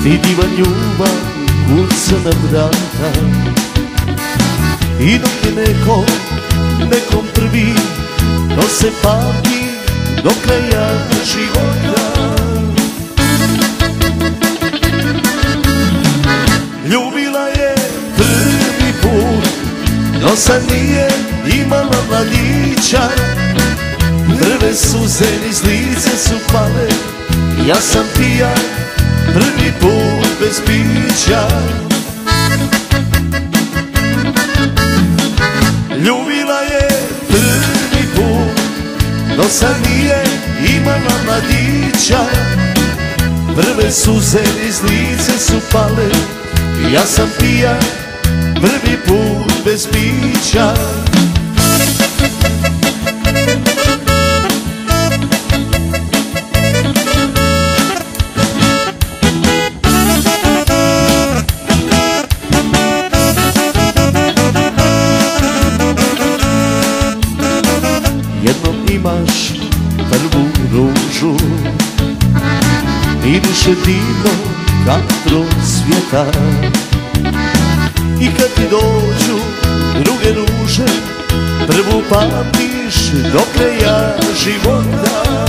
Stidljiva ljubav kuca na vrata i dok je nekom prvi, to se pamti do kraja života. Ljubila je prvi put, no sad nije imala mladića. Prve suze niz lice su pale, ja sam pijan prvi put bez pića. Ljubila je prvi put, no sad nije imala mladića. Prve suze niz lice su pale, ja sam pijan prvi put bez pića. Jednom imaš prvu ružu, miriše divno kak procvjeta. I kad ti dođu druge ruže, prvu pamtiš do kraja života.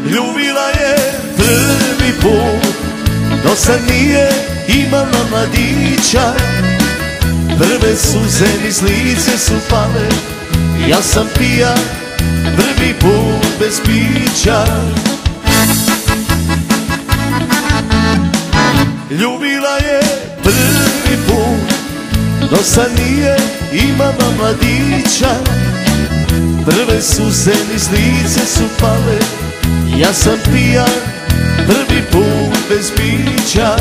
Ljubila je prvi put, no sad nije imala mladića. Prve suze niz lice su pale, ja sam pijan prvi put bez pića. Ljubila je prvi put, no sad nije imala mladića. Prve suze niz lice su pale, ja sam pijan prvi put bez pića.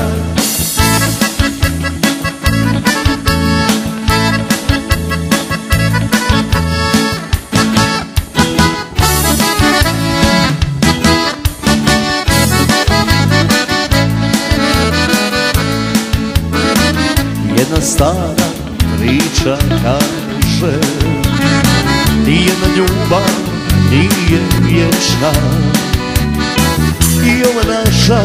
Jedna stara priča kaže, nijedna ljubav nije vječna i ova naša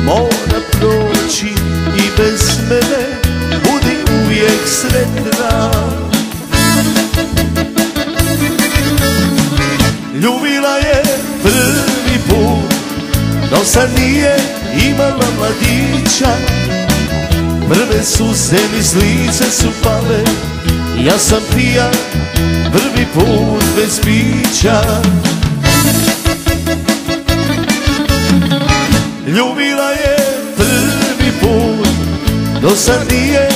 mora proći i bez mene budi uvijek sretna. Ljubila je prvi put, no sad nije imala mladića. Prve suze niz lice su pale, ja sam pijan prvi put bez pića. Ljubila je prvi put, do sad nije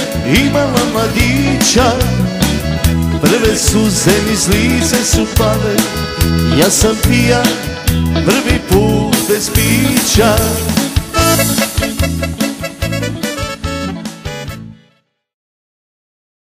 imala mladića. Prve suze niz lice su pale, ja sam pijan prvi put bez pića.